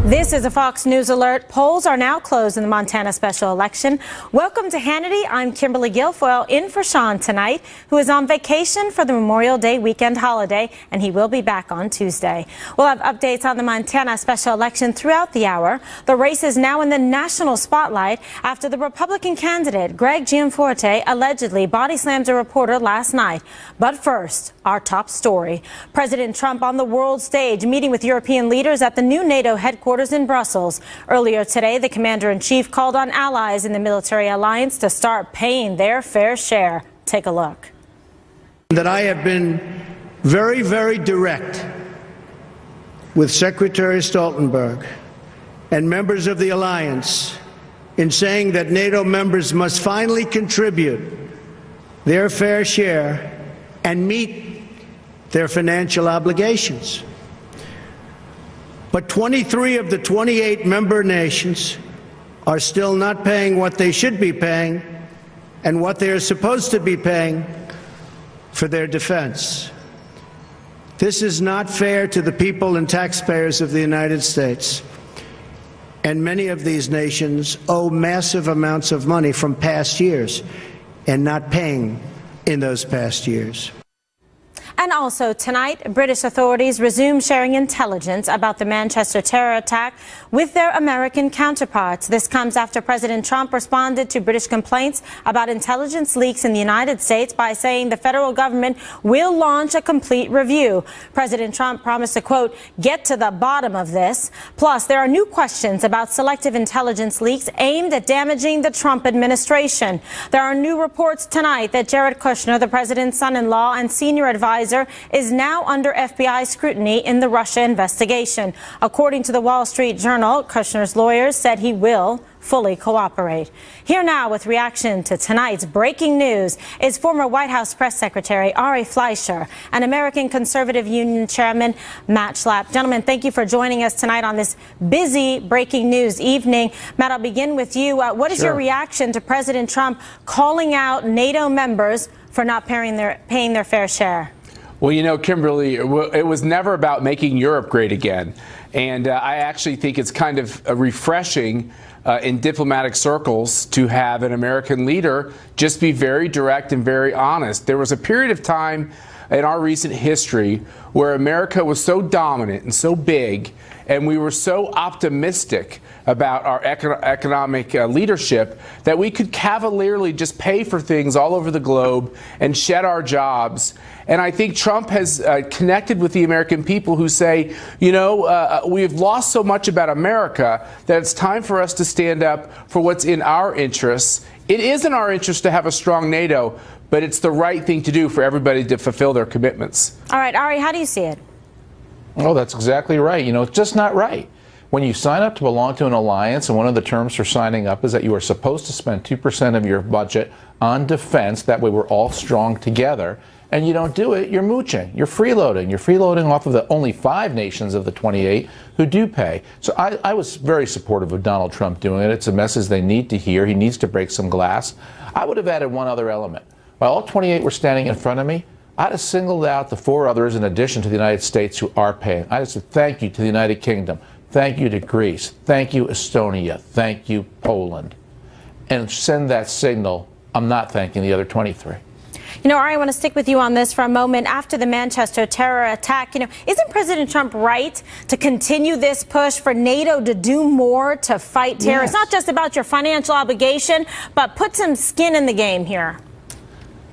This is a Fox News alert. Polls are now closed in the Montana special election. Welcome to Hannity. I'm Kimberly Guilfoyle in for Sean tonight, who is on vacation for the Memorial Day weekend holiday, and he will be back on Tuesday. We'll have updates on the Montana special election throughout the hour. The race is now in the national spotlight after the Republican candidate, Greg Gianforte, allegedly body slammed a reporter last night. But first, our top story. President Trump on the world stage meeting with European leaders at the new NATO headquarters in Brussels. Earlier today, the commander-in-chief called on allies in the military alliance to start paying their fair share. Take a look. That I have been very, very direct with Secretary Stoltenberg and members of the alliance in saying that NATO members must finally contribute their fair share and meet their financial obligations. But 23 of the 28 member nations are still not paying what they should be paying and what they are supposed to be paying for their defense. This is not fair to the people and taxpayers of the United States. And many of these nations owe massive amounts of money from past years and not paying in those past years. And also tonight, British authorities resume sharing intelligence about the Manchester terror attack with their American counterparts. This comes after President Trump responded to British complaints about intelligence leaks in the United States by saying the federal government will launch a complete review. President Trump promised to, quote, get to the bottom of this. Plus, there are new questions about selective intelligence leaks aimed at damaging the Trump administration. There are new reports tonight that Jared Kushner, the president's son-in-law and senior advisor, is now under FBI scrutiny in the Russia investigation. According to the Wall Street Journal, Kushner's lawyers said he will fully cooperate. Here now with reaction to tonight's breaking news is former White House Press Secretary Ari Fleischer and American Conservative Union Chairman Matt Schlapp. Gentlemen, thank you for joining us tonight on this busy breaking news evening. Matt, I'll begin with you. What is your reaction to President Trump calling out NATO members for not paying their fair share? Well, you know, Kimberly, it was never about making Europe great again. And I actually think it's kind of refreshing in diplomatic circles to have an American leader just be very direct and very honest. There was a period of time in our recent history where America was so dominant and so big, and we were so optimistic about our economic leadership that we could cavalierly just pay for things all over the globe and shed our jobs. And I think Trump has connected with the American people who say, you know, we've lost so much about America that it's time for us to stand up for what's in our interests. It is in our interest to have a strong NATO, but it's the right thing to do for everybody to fulfill their commitments. All right, Ari, how do you see it? Oh, that's exactly right. You know, it's just not right. When you sign up to belong to an alliance, and one of the terms for signing up is that you are supposed to spend 2% of your budget on defense, that way we're all strong together, and you don't do it, you're mooching, you're freeloading. You're freeloading off of the only 5 nations of the 28 who do pay. So I was very supportive of Donald Trump doing it. It's a message they need to hear. He needs to break some glass. I would have added one other element. While all 28 were standing in front of me, I'd have singled out the 4 others in addition to the United States who are paying. I'd have said thank you to the United Kingdom, thank you to Greece, thank you Estonia, thank you Poland, and send that signal. I'm not thanking the other 23. You know, Ari, I want to stick with you on this for a moment. After the Manchester terror attack, you know, isn't President Trump right to continue this push for NATO to do more to fight terror? Yes. It's not just about your financial obligation, but put some skin in the game here.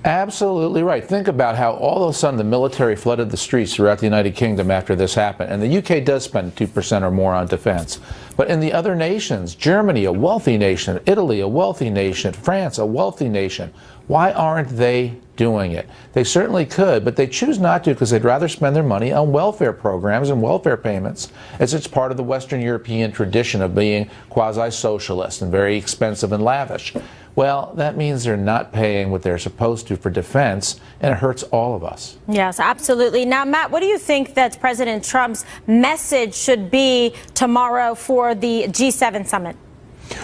Absolutely right. Think about how all of a sudden the military flooded the streets throughout the United Kingdom after this happened. And the UK does spend 2% or more on defense. But in the other nations, Germany, a wealthy nation, Italy, a wealthy nation, France, a wealthy nation, why aren't they doing it? They certainly could, but they choose not to because they'd rather spend their money on welfare programs and welfare payments, as it's part of the Western European tradition of being quasi-socialist and very expensive and lavish. Well, that means they're not paying what they're supposed to for defense, and it hurts all of us. Yes, absolutely. Now, Matt, what do you think that President Trump's message should be tomorrow for the G7 summit?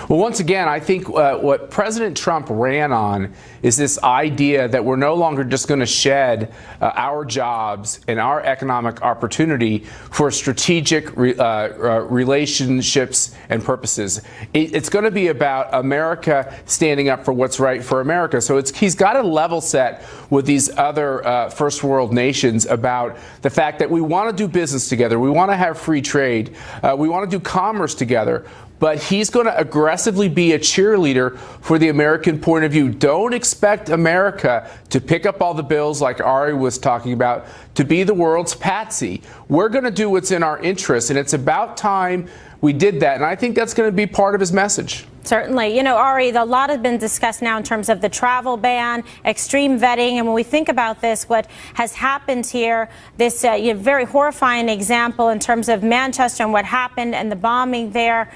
Well, once again, I think what President Trump ran on is this idea that we're no longer just going to shed our jobs and our economic opportunity for strategic relationships and purposes. It's going to be about America standing up for what's right for America. So he's got a level set with these other first world nations about the fact that we want to do business together. We want to have free trade. We want to do commerce together. But he's going to aggressively be a cheerleader for the American point of view. Don't expect America to pick up all the bills like Ari was talking about, to be the world's patsy. We're going to do what's in our interest, and it's about time we did that. And I think that's going to be part of his message. Certainly. You know, Ari, a lot has been discussed now in terms of the travel ban, extreme vetting. And when we think about this, what has happened here, this very horrifying example in terms of Manchester and what happened and the bombing there.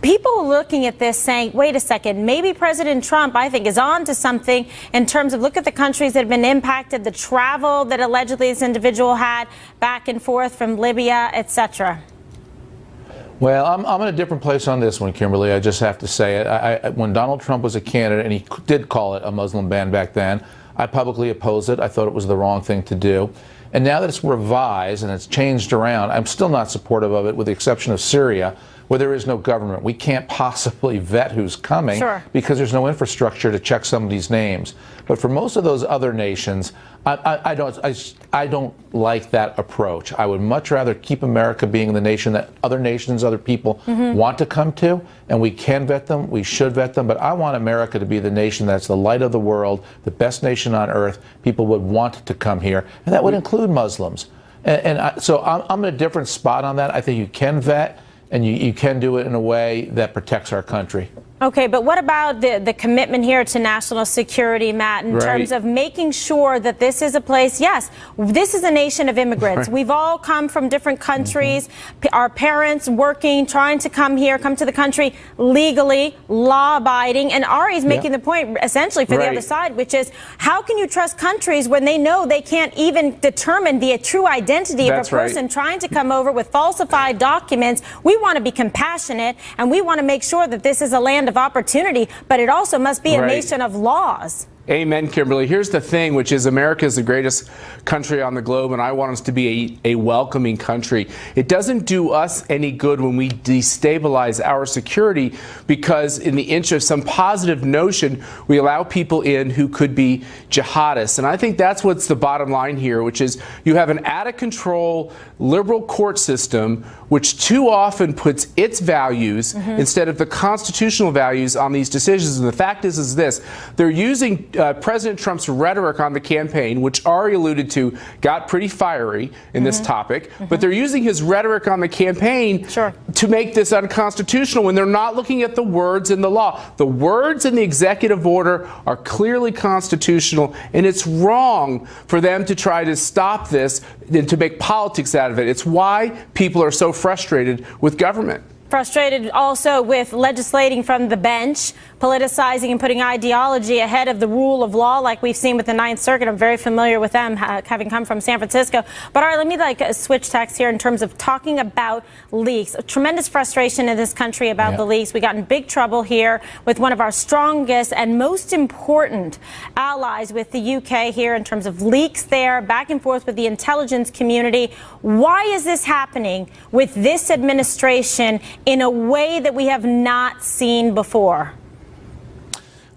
People looking at this saying, wait a second, maybe President Trump, I think, is on to something in terms of look at the countries that have been impacted, the travel that allegedly this individual had back and forth from Libya, etc. Well, I'm in a different place on this one, Kimberly. I just have to say it. When Donald Trump was a candidate, and he did call it a Muslim ban back then, I publicly opposed it. I thought it was the wrong thing to do. And now that it's revised and it's changed around, I'm still not supportive of it, with the exception of Syria, where there is no government. We can't possibly vet who's coming because there's no infrastructure to check some of these names. But for most of those other nations, I don't like that approach. I would much rather keep America being the nation that other nations, other people want to come to, and we can vet them, we should vet them, but I want America to be the nation that's the light of the world, the best nation on earth. People would want to come here, and that would include Muslims. So I'm in a different spot on that. I think you can vet, and you can do it in a way that protects our country. Okay, but what about the commitment here to national security, Matt, in terms of making sure that this is a place, yes, this is a nation of immigrants. We've all come from different countries, our parents working, trying to come here, come to the country legally, law-abiding, and Ari's making the point essentially for the other side, which is how can you trust countries when they know they can't even determine the true identity of a person trying to come over with falsified documents? We want to be compassionate, and we want to make sure that this is a land of opportunity, but it also must be a nation of laws. Amen, Kimberly. Here's the thing, which is America is the greatest country on the globe, and I want us to be a welcoming country. It doesn't do us any good when we destabilize our security because in the interest of some positive notion, we allow people in who could be jihadists. And I think that's what's the bottom line here, which is you have an out-of-control liberal court system which too often puts its values instead of the constitutional values on these decisions. And the fact is this, they're using President Trump's rhetoric on the campaign, which Ari alluded to, got pretty fiery in this topic, but they're using his rhetoric on the campaign to make this unconstitutional when they're not looking at the words in the law. The words in the executive order are clearly constitutional, and it's wrong for them to try to stop this and to make politics out of it. It's why people are so frustrated with government. Frustrated also with legislating from the bench, politicizing and putting ideology ahead of the rule of law, like we've seen with the Ninth Circuit. I'm very familiar with them, having come from San Francisco. But all right, let me switch tacks here in terms of talking about leaks. Tremendous frustration in this country about the leaks. We got in big trouble here with one of our strongest and most important allies with the UK here in terms of leaks there, back and forth with the intelligence community. Why is this happening with this administration in a way that we have not seen before?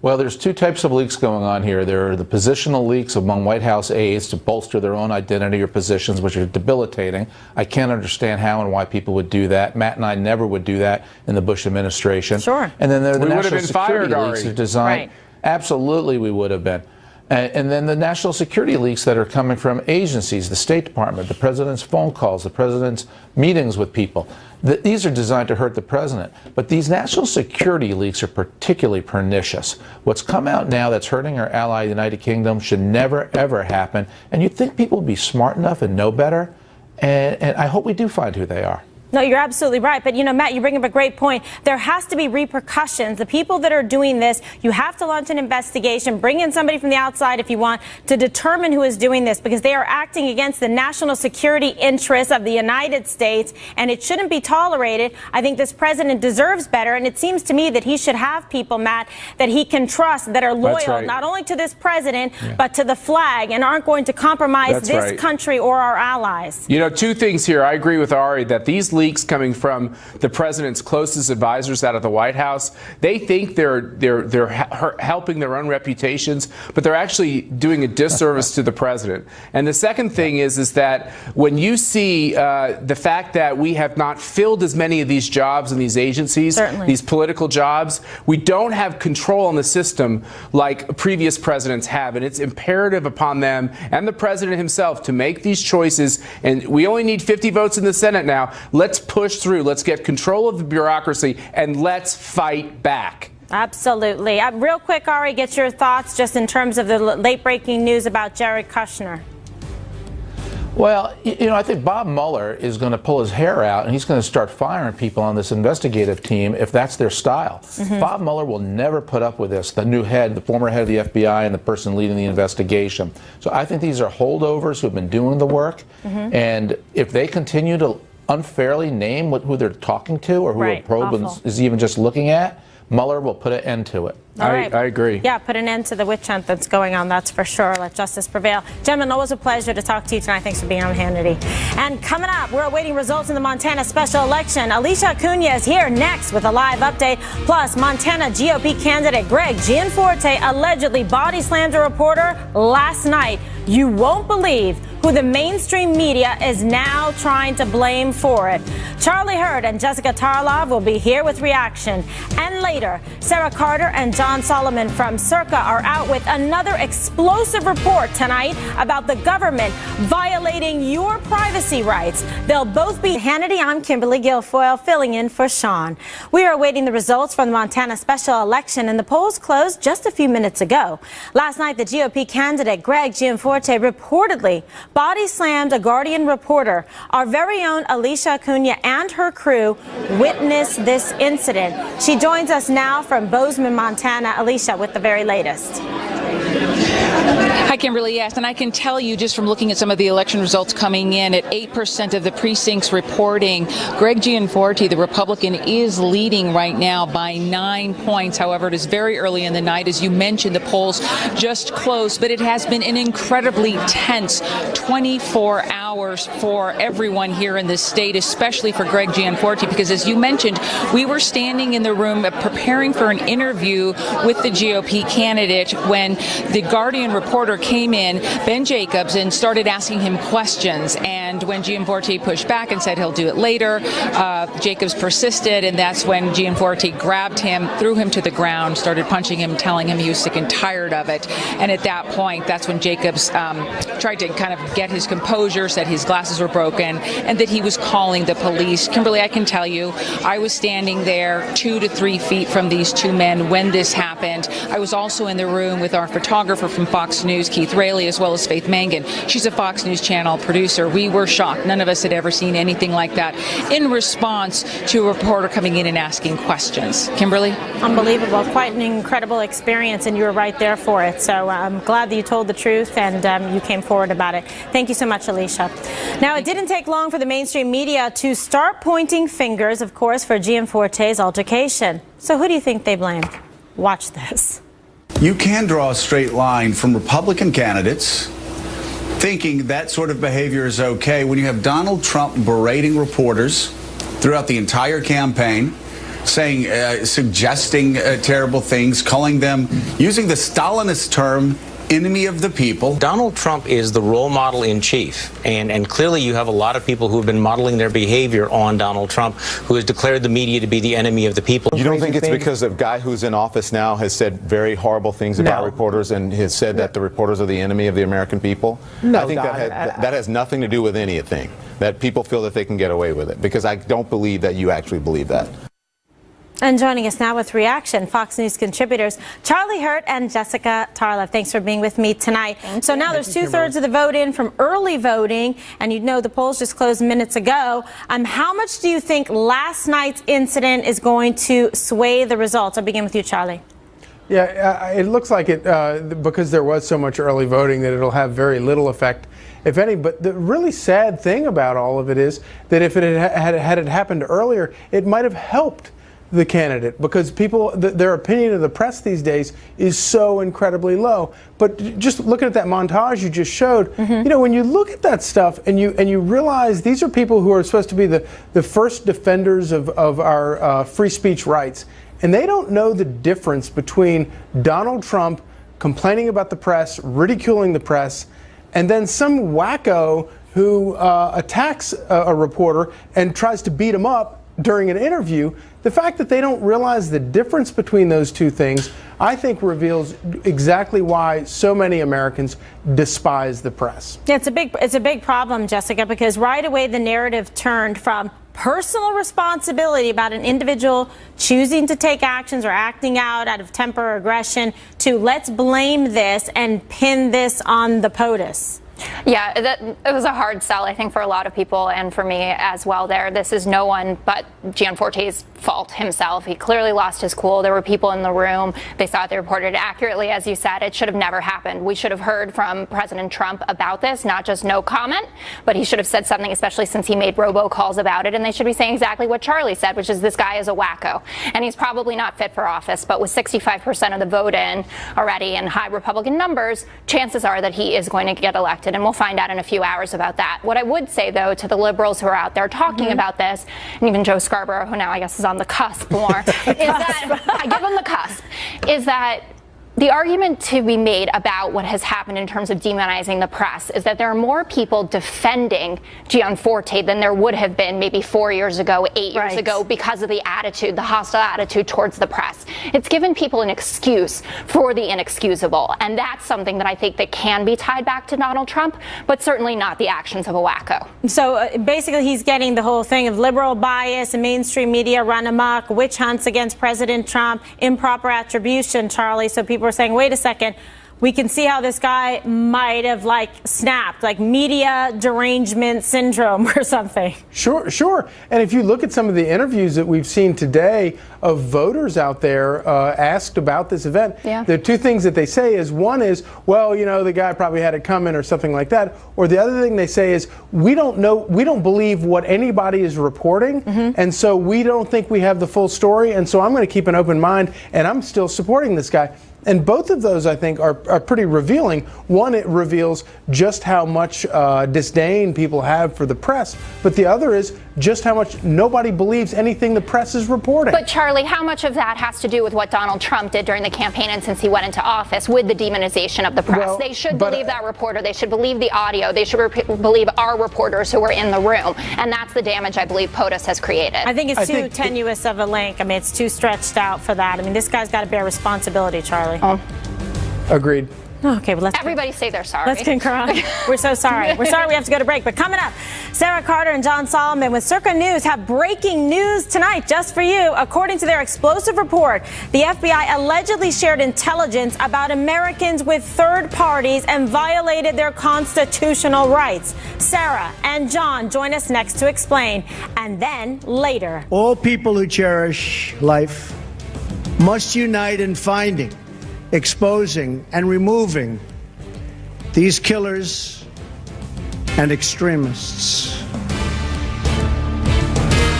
Well, there's two types of leaks going on here. There are the positional leaks among White House aides to bolster their own identity or positions, which are debilitating. I can't understand how and why people would do that. Matt and I never would do that in the Bush administration. And then there are the national security leaks that are designed. Absolutely, we would have been. And then the national security leaks that are coming from agencies, the State Department, the president's phone calls, the president's meetings with people. These are designed to hurt the president. But these national security leaks are particularly pernicious. What's come out now that's hurting our ally, the United Kingdom, should never, ever happen. And you'd think people would be smart enough and know better. And I hope we do find who they are. No, you're absolutely right. But, you know, Matt, you bring up a great point. There has to be repercussions. The people that are doing this, you have to launch an investigation, bring in somebody from the outside if you want to determine who is doing this, because they are acting against the national security interests of the United States, and it shouldn't be tolerated. I think this president deserves better, and it seems to me that he should have people, Matt, that he can trust, that are loyal not only to this president, but to the flag, and aren't going to compromise this country or our allies. You know, two things here. I agree with Ari that these leaks coming from the president's closest advisors out of the White House, they think they're helping their own reputations, but they're actually doing a disservice to the president. And the second thing is that when you see the fact that we have not filled as many of these jobs in these agencies, these political jobs, we don't have control on the system like previous presidents have, and it's imperative upon them and the president himself to make these choices. And we only need 50 votes in the Senate now. Let's push through. Let's get control of the bureaucracy, and let's fight back. Absolutely. Real quick, Ari, get your thoughts just in terms of the late-breaking news about Jared Kushner. Well, you know, I think Bob Mueller is going to pull his hair out, and he's going to start firing people on this investigative team if that's their style. Bob Mueller will never put up with this, the new head, the former head of the FBI, and the person leading the investigation. So I think these are holdovers who have been doing the work, and if they continue to unfairly name who they're talking to or who a probe is even just looking at, Mueller will put an end to it. I agree. Yeah, put an end to the witch hunt that's going on, that's for sure. Let justice prevail. Gentlemen, always a pleasure to talk to you tonight. Thanks for being on Hannity. And coming up, we're awaiting results in the Montana special election. Alicia Acuna is here next with a live update. Plus, Montana GOP candidate Greg Gianforte allegedly body slammed a reporter last night. You won't believe who the mainstream media is now trying to blame for it. Charlie Hurd and Jessica Tarlov will be here with reaction. And later, Sarah Carter and John Solomon from Circa are out with another explosive report tonight about the government violating your privacy rights. They'll both be Hannity. I'm Kimberly Guilfoyle, filling in for Sean. We are awaiting the results from the Montana special election, and the polls closed just a few minutes ago. Last night, the GOP candidate Greg Gianforte reportedly body slammed a Guardian reporter. Our very own Alicia Acuna and her crew witnessed this incident. She joins us now from Bozeman, Montana. Alicia, with the very latest. Hi, Kimberly. Yes, and I can tell you just from looking at some of the election results coming in at 8% of the precincts reporting, Greg Gianforte, the Republican, is leading right now by 9 points. However, it is very early in the night. As you mentioned, the polls just closed, but it has been an incredibly tense 24 hours for everyone here in this state, especially for Greg Gianforte, because as you mentioned, we were standing in the room preparing for an interview with the GOP candidate when the Guardian reporter came in, Ben Jacobs, and started asking him questions. And when Gianforte pushed back and said he'll do it later, Jacobs persisted, and that's when Gianforte grabbed him, threw him to the ground, started punching him, telling him he was sick and tired of it. And at that point, that's when Jacobs tried to kind of get his composure, said his glasses were broken, and that he was calling the police. Kimberly, I can tell you, I was standing there 2 to 3 feet from these two men when this happened. I was also in the room with our photographer from Fox News, Keith Raley, as well as Faith Mangan. She's a Fox News Channel producer. We were shocked. None of us had ever seen anything like that in response to a reporter coming in and asking questions. Kimberly? Unbelievable. Quite an incredible experience, and you were right there for it. So I'm glad that you told the truth and you came forward about it. Thank you so much, Alicia. Now, it didn't take long for the mainstream media to start pointing fingers, of course, for Gianforte's altercation. So who do you think they blamed? Watch this. You can draw a straight line from Republican candidates thinking that sort of behavior is okay when you have Donald Trump berating reporters throughout the entire campaign, saying, suggesting terrible things, calling them, using the Stalinist term, enemy of the people. Donald Trump is the role model in chief, and clearly you have a lot of people who have been modeling their behavior on Donald Trump, who has declared the media to be the enemy of the people. You don't think it's because a guy who's in office now has said very horrible things about reporters and has said that the reporters are the enemy of the American people? No, I think that has nothing to do with anything, that people feel that they can get away with it, because I don't believe that you actually believe that. And joining us now with reaction, Fox News contributors Charlie Hurt and Jessica Tarlev. Thanks for being with me tonight. So now there's 2/3 of the vote in from early voting, and you know the polls just closed minutes ago. How much do you think last night's incident is going to sway the results? I'll begin with you, Charlie. Yeah, it looks like it, because there was so much early voting, that it'll have very little effect, if any. But the really sad thing about all of it is that if it had it happened earlier, it might have helped the candidate, because people, their opinion of the press these days is so incredibly low. But just looking at that montage you just showed, you know, when you look at that stuff and you realize these are people who are supposed to be the first defenders of our free speech rights, and they don't know the difference between Donald Trump complaining about the press, ridiculing the press, and then some wacko who attacks a reporter and tries to beat him up during an interview. The fact that they don't realize the difference between those two things, I think, reveals exactly why so many Americans despise the press. Yeah, it's a big problem, Jessica, because right away the narrative turned from personal responsibility about an individual choosing to take actions or acting out of temper or aggression to let's blame this and pin this on the POTUS. Yeah, it was a hard sell, I think, for a lot of people, and for me as well there. This is no one but Gianforte's fault himself. He clearly lost his cool. There were people in the room. They saw it. They reported it accurately. As you said, it should have never happened. We should have heard from President Trump about this, not just no comment, but he should have said something, especially since he made robocalls about it. And they should be saying exactly what Charlie said, which is this guy is a wacko. And he's probably not fit for office. But with 65% of the vote in already and high Republican numbers, chances are that he is going to get elected. And we'll find out in a few hours about that. What I would say, though, to the liberals who are out there talking about this, and even Joe Scarborough, who now I guess is on the cusp more, is that, I give him the cusp, is that the argument to be made about what has happened in terms of demonizing the press is that there are more people defending Gianforte than there would have been maybe 4 years ago, 8 years ago, because of the attitude, the hostile attitude towards the press. It's given people an excuse for the inexcusable, and that's something that I think that can be tied back to Donald Trump, but certainly not the actions of a wacko. So basically he's getting the whole thing of liberal bias and mainstream media run amok, witch hunts against President Trump, improper attribution, Charlie. So people are saying, wait a second, we can see how this guy might have snapped, like media derangement syndrome or something. Sure. And if you look at some of the interviews that we've seen today of voters out there asked about this event, the two things that they say is, one is, well, you know, the guy probably had it coming or something like that. Or the other thing they say is, we don't believe what anybody is reporting, and so we don't think we have the full story, and so I'm going to keep an open mind, and I'm still supporting this guy. And both of those, I think, are pretty revealing. One, it reveals just how much disdain people have for the press, but the other is just how much nobody believes anything the press is reporting. But Charlie, how much of that has to do with what Donald Trump did during the campaign and since he went into office with the demonization of the press? Well, they should believe that reporter. They should believe the audio. They should believe our reporters who were in the room. And that's the damage I believe POTUS has created. I think it's too tenuous of a link. I mean, it's too stretched out for that. I mean, this guy's got to bear responsibility, Charlie. Agreed. Okay, well, everybody say they're sorry. Let's concur on. We're so sorry. We're sorry we have to go to break. But coming up, Sarah Carter and John Solomon with Circa News have breaking news tonight just for you. According to their explosive report, the FBI allegedly shared intelligence about Americans with third parties and violated their constitutional rights. Sarah and John join us next to explain. And then later, all people who cherish life must unite in finding, exposing, and removing these killers and extremists.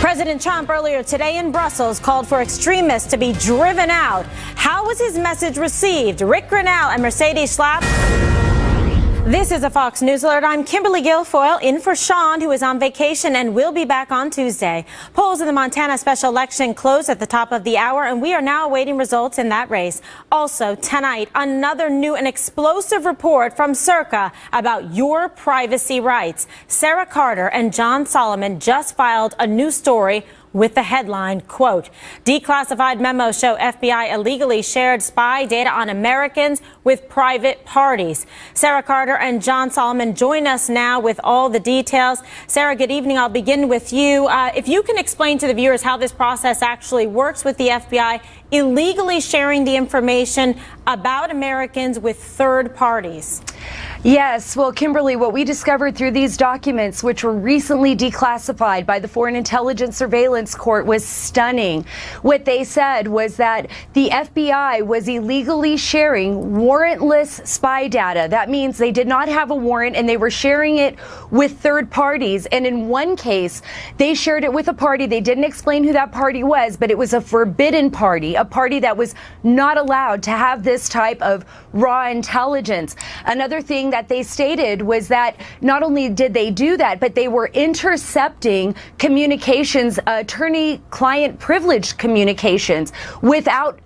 President Trump earlier today in Brussels called for extremists to be driven out. How was his message received? Rick Grinnell and Mercedes Schlapp. This is a Fox News Alert. I'm Kimberly Guilfoyle in for Sean, who is on vacation and will be back on Tuesday. Polls in the Montana special election closed at the top of the hour, and we are now awaiting results in that race. Also, tonight, another new and explosive report from Circa about your privacy rights. Sarah Carter and John Solomon just filed a new story with the headline, quote, "Declassified memos show FBI illegally shared spy data on Americans with private parties." Sarah Carter and John Solomon join us now with all the details. Sarah, good evening. I'll begin with you. If you can explain to the viewers how this process actually works with the FBI illegally sharing the information about Americans with third parties. Yes, well, Kimberly, what we discovered through these documents, which were recently declassified by the Foreign Intelligence Surveillance Court, was stunning. What they said was that the FBI was illegally sharing warrantless spy data. That means they did not have a warrant and they were sharing it with third parties. And in one case, they shared it with a party. They didn't explain who that party was, but it was a forbidden party, a party that was not allowed to have this type of raw intelligence. Another thing that they stated was that not only did they do that, but they were intercepting communications, attorney-client privileged communications, without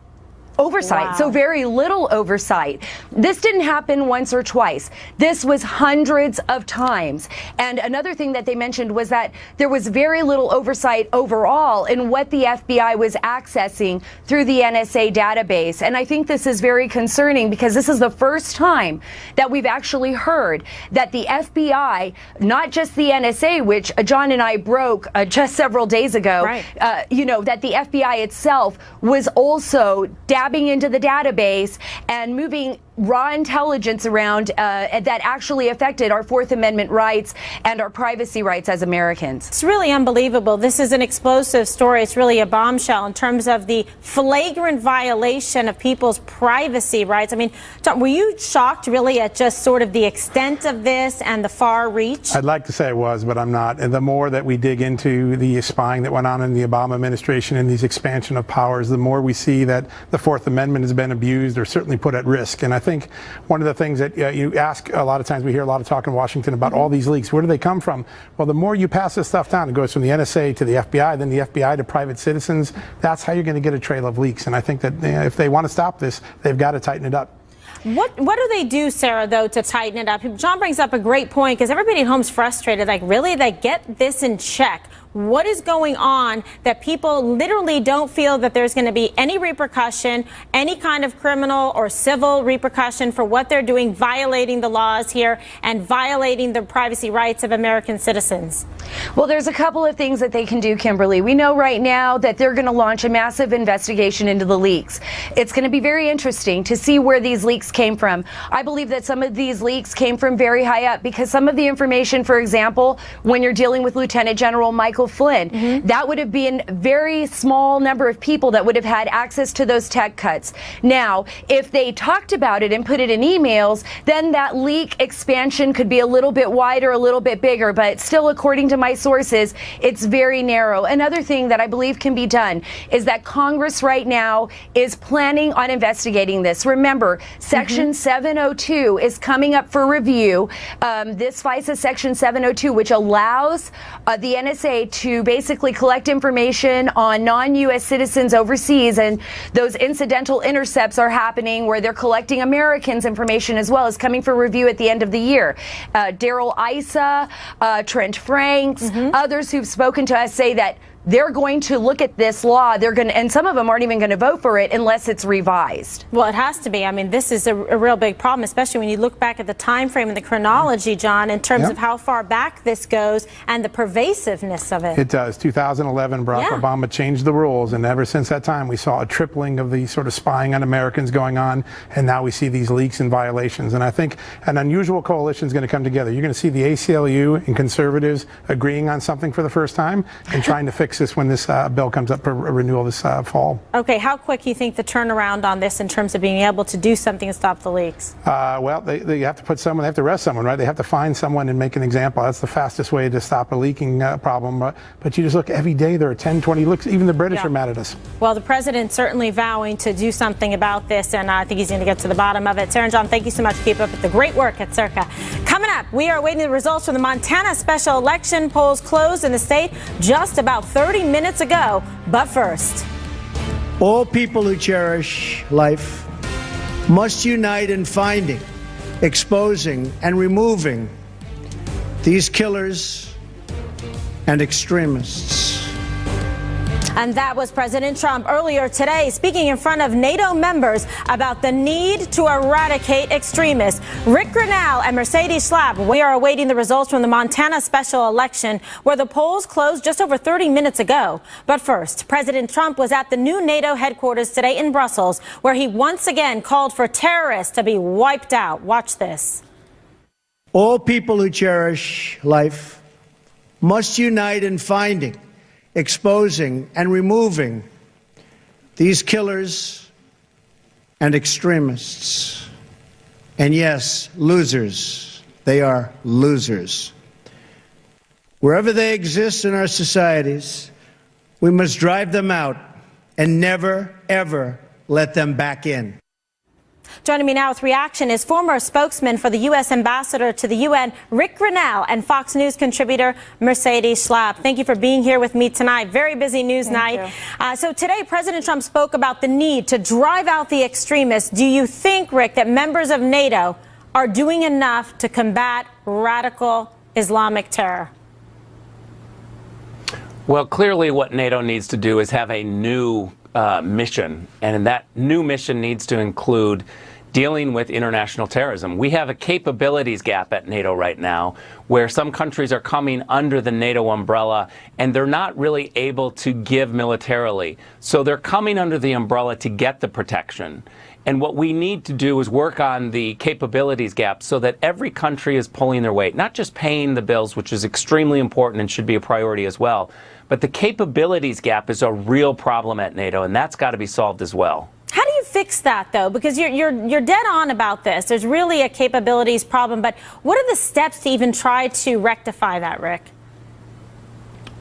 oversight. Wow. So very little oversight. This didn't happen once or twice. This was hundreds of times. And another thing that they mentioned was that there was very little oversight overall in what the FBI was accessing through the NSA database. And I think this is very concerning because this is the first time that we've actually heard that the FBI, not just the NSA, which John and I broke just several days ago, right. That the FBI itself was also dabbing into the database and moving raw intelligence around that actually affected our Fourth Amendment rights and our privacy rights as Americans. It's really unbelievable. This is an explosive story. It's really a bombshell in terms of the flagrant violation of people's privacy rights. I mean, John, were you shocked really at just sort of the extent of this and the far reach? I'd like to say I was, but I'm not. And the more that we dig into the spying that went on in the Obama administration and these expansion of powers, the more we see that the Fourth Amendment has been abused or certainly put at risk. And I think one of the things that you ask a lot of times, we hear a lot of talk in Washington about all these leaks. Where do they come from? Well, the more you pass this stuff down, it goes from the NSA to the FBI, then the FBI to private citizens. That's how you're going to get a trail of leaks. And I think that if they want to stop this, they've got to tighten it up. What do they do, Sarah, though, to tighten it up? John brings up a great point because everybody at home's frustrated. Like, really, they get this in check. What is going on that people literally don't feel that there's going to be any repercussion, any kind of criminal or civil repercussion for what they're doing, violating the laws here and violating the privacy rights of American citizens? Well, there's a couple of things that they can do, Kimberly. We know right now that they're going to launch a massive investigation into the leaks. It's going to be very interesting to see where these leaks came from. I believe that some of these leaks came from very high up because some of the information, for example, when you're dealing with Lieutenant General Michael Flynn, that would have been a very small number of people that would have had access to those tech cuts. Now, if they talked about it and put it in emails, then that leak expansion could be a little bit wider, a little bit bigger, but still, according to my sources, it's very narrow. Another thing that I believe can be done is that Congress right now is planning on investigating this. Remember, Section 702 is coming up for review. This FISA Section 702, which allows the NSA to basically collect information on non-U.S. citizens overseas, and those incidental intercepts are happening where they're collecting Americans' information as well, is coming for review at the end of the year. Daryl Issa, Trent Franks, others who've spoken to us say that they're going to look at this law. They're going to, and some of them aren't even going to vote for it unless it's revised. Well, it has to be. I mean, this is a real big problem, especially when you look back at the time frame and the chronology, John, in terms of how far back this goes and the pervasiveness of it. It does. 2011, Barack Obama changed the rules, and ever since that time, we saw a tripling of the sort of spying on Americans going on, and now we see these leaks and violations. And I think an unusual coalition is going to come together. You're going to see the ACLU and conservatives agreeing on something for the first time and trying to fix this when this bill comes up for renewal this fall. Okay, how quick do you think the turnaround on this in terms of being able to do something to stop the leaks? Well, they have to put someone, they have to arrest someone, right? They have to find someone and make an example. That's the fastest way to stop a leaking problem. But you just look, every day there are 10, 20 leaks. Even the British are mad at us. Well, the president's certainly vowing to do something about this, and I think he's going to get to the bottom of it. Sarah and John, thank you so much. Keep up with the great work at Circa. Coming up, we are waiting the results from the Montana special election. Polls closed in the state just about 30 minutes ago. But first, all people who cherish life must unite in finding, exposing, and removing these killers and extremists. And that was President Trump earlier today speaking in front of NATO members about the need to eradicate extremists. Rick Grinnell and Mercedes Schlapp, we are awaiting the results from the Montana special election where the polls closed just over 30 minutes ago. But first, President Trump was at the new NATO headquarters today in Brussels, where he once again called for terrorists to be wiped out. Watch this. All people who cherish life must unite in finding, exposing, and removing these killers and extremists. And yes, losers. They are losers. Wherever they exist in our societies, we must drive them out and never, ever let them back in. Joining me now with reaction is former spokesman for the U.S. ambassador to the UN, Rick Grinnell, and Fox News contributor Mercedes Schlapp. Thank you for being here with me tonight. Very busy news night. So today, President Trump spoke about the need to drive out the extremists. Do you think, Rick, that members of NATO are doing enough to combat radical Islamic terror? Well, clearly what NATO needs to do is have a new mission, and that new mission needs to include dealing with international terrorism. We have a capabilities gap at NATO right now where some countries are coming under the NATO umbrella and they're not really able to give militarily. So they're coming under the umbrella to get the protection. And what we need to do is work on the capabilities gap so that every country is pulling their weight, not just paying the bills, which is extremely important and should be a priority as well. But the capabilities gap is a real problem at NATO, and that's got to be solved as well. How do you fix that, though? Because you're dead on about this. There's really a capabilities problem. But what are the steps to even try to rectify that, Rick?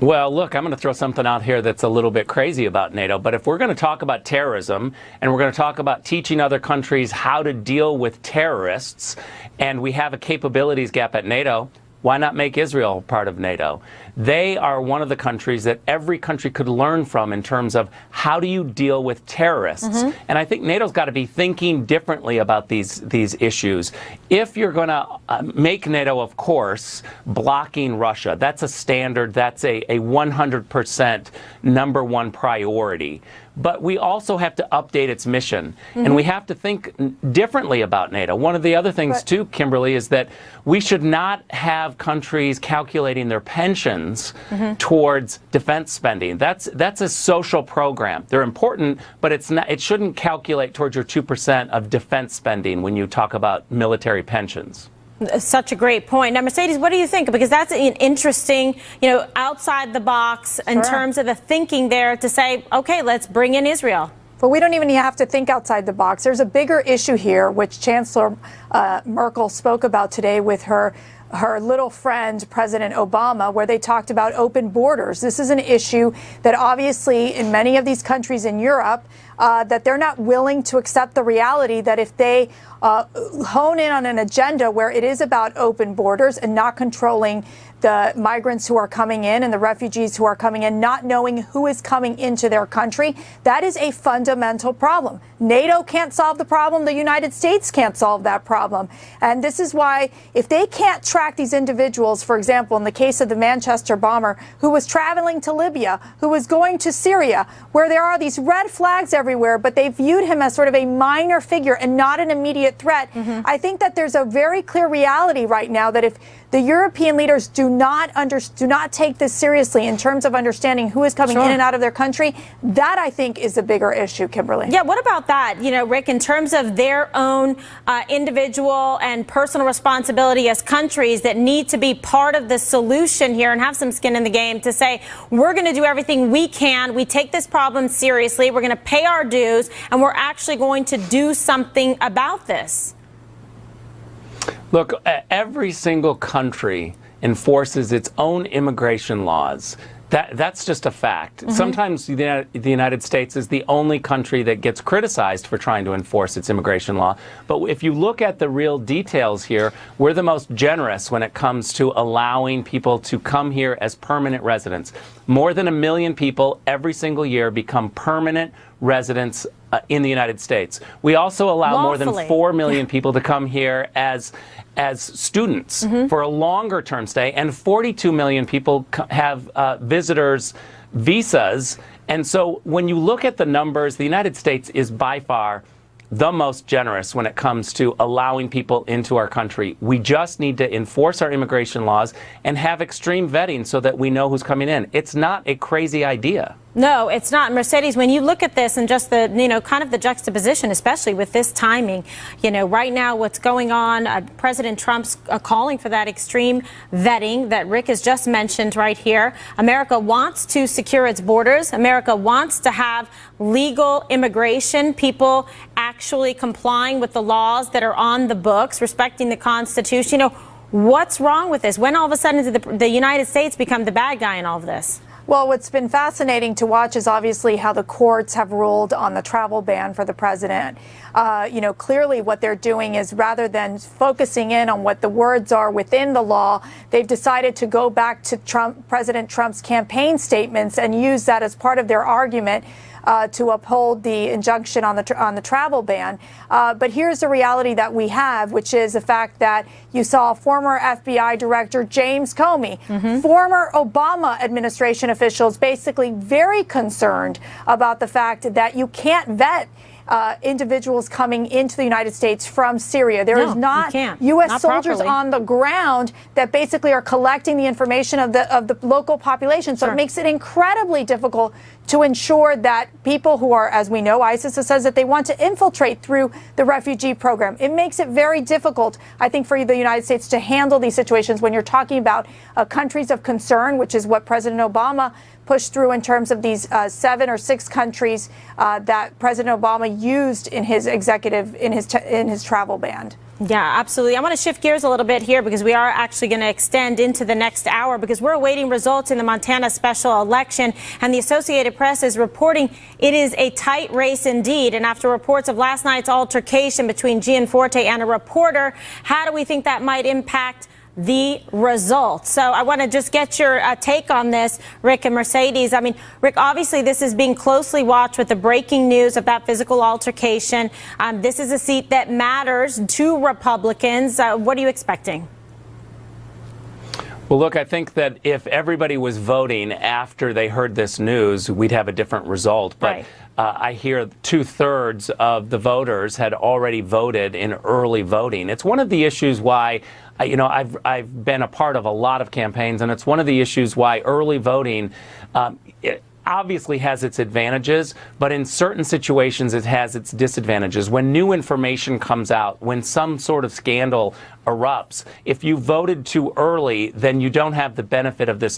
Well, look, I'm going to throw something out here that's a little bit crazy about NATO. But if we're going to talk about terrorism and we're going to talk about teaching other countries how to deal with terrorists, and we have a capabilities gap at NATO, why not make Israel part of NATO? They are one of the countries that every country could learn from in terms of how do you deal with terrorists. And I think NATO's got to be thinking differently about these issues. If you're going to make NATO, of course, blocking Russia, that's a standard, that's a 100% number one priority. But we also have to update its mission, and we have to think differently about NATO. One of the other things, too, Kimberly, is that we should not have countries calculating their pensions towards defense spending. That's a social program. They're important, but it shouldn't calculate towards your 2% of defense spending when you talk about military pensions. Such a great point. Now, Mercedes, what do you think? Because that's an interesting, outside the box in terms of the thinking there to say, okay, let's bring in Israel. But we don't even have to think outside the box. There's a bigger issue here, which Chancellor Merkel spoke about today with her little friend, President Obama, where they talked about open borders. This is an issue that obviously in many of these countries in Europe, that they're not willing to accept the reality that if they hone in on an agenda where it is about open borders and not controlling the migrants who are coming in and the refugees who are coming in, not knowing who is coming into their country, that is a fundamental problem. NATO can't solve the problem. The United States can't solve that problem. And this is why if they can't track these individuals, for example, in the case of the Manchester bomber who was traveling to Libya, who was going to Syria, where there are these red flags everywhere, but they viewed him as sort of a minor figure and not an immediate threat. I think that there's a very clear reality right now that if the European leaders do not take this seriously in terms of understanding who is coming in and out of their country, that I think is a bigger issue, Kimberly. Yeah, what about that, Rick, in terms of their own individual and personal responsibility as countries that need to be part of the solution here and have some skin in the game to say, we're going to do everything we can. We take this problem seriously. We're going to pay our dues, and we're actually going to do something about this. Look, every single country enforces its own immigration laws. That's just a fact. Sometimes the United States is the only country that gets criticized for trying to enforce its immigration law. But if you look at the real details here, we're the most generous when it comes to allowing people to come here as permanent residents. More than 1 million people every single year become permanent residents in the United States. We also allow more than 4 million people to come here as students for a longer term stay, and 42 million people have visitors visas And so when you look at the numbers, the United States is by far the most generous when it comes to allowing people into our country. We just need to enforce our immigration laws and have extreme vetting so that we know who's coming in. It's not a crazy idea. No, it's not. Mercedes, when you look at this and just the, kind of the juxtaposition, especially with this timing, right now what's going on, President Trump's calling for that extreme vetting that Rick has just mentioned right here. America wants to secure its borders. America wants to have legal immigration, people actually complying with the laws that are on the books, respecting the Constitution. What's wrong with this? When all of a sudden did the United States become the bad guy in all of this? Well, what's been fascinating to watch is obviously how the courts have ruled on the travel ban for the president. Clearly what they're doing is rather than focusing in on what the words are within the law, they've decided to go back to President Trump's campaign statements and use that as part of their argument to uphold the injunction on the travel ban. But here's the reality that we have, which is the fact that you saw former FBI Director James Comey, former Obama administration officials basically very concerned about the fact that you can't vet individuals coming into the United States from Syria. There is not U.S. soldiers on the ground that basically are collecting the information of the local population. So it makes it incredibly difficult to ensure that people who are, as we know, ISIS says that they want to infiltrate through the refugee program. It makes it very difficult, I think, for the United States to handle these situations when you're talking about countries of concern, which is what President Obama pushed through in terms of these 7 or 6 countries that President Obama used in his in his travel ban. Yeah, absolutely. I want to shift gears a little bit here because we are actually going to extend into the next hour because we're awaiting results in the Montana special election, and the Associated Press is reporting it is a tight race indeed. And after reports of last night's altercation between Gianforte and a reporter, how do we think that might impact the results? So I want to just get your take on this, Rick and Mercedes. I mean, Rick, obviously this is being closely watched with the breaking news of that physical altercation. This is a seat that matters to Republicans. What are you expecting? Well, look, I think that if everybody was voting after they heard this news, we'd have a different result. But I hear 2/3 of the voters had already voted in early voting. It's one of the issues why, I've been a part of a lot of campaigns, and it's one of the issues why early voting it obviously has its advantages, but in certain situations it has its disadvantages. When new information comes out, when some sort of scandal erupts, if you voted too early, then you don't have the benefit of this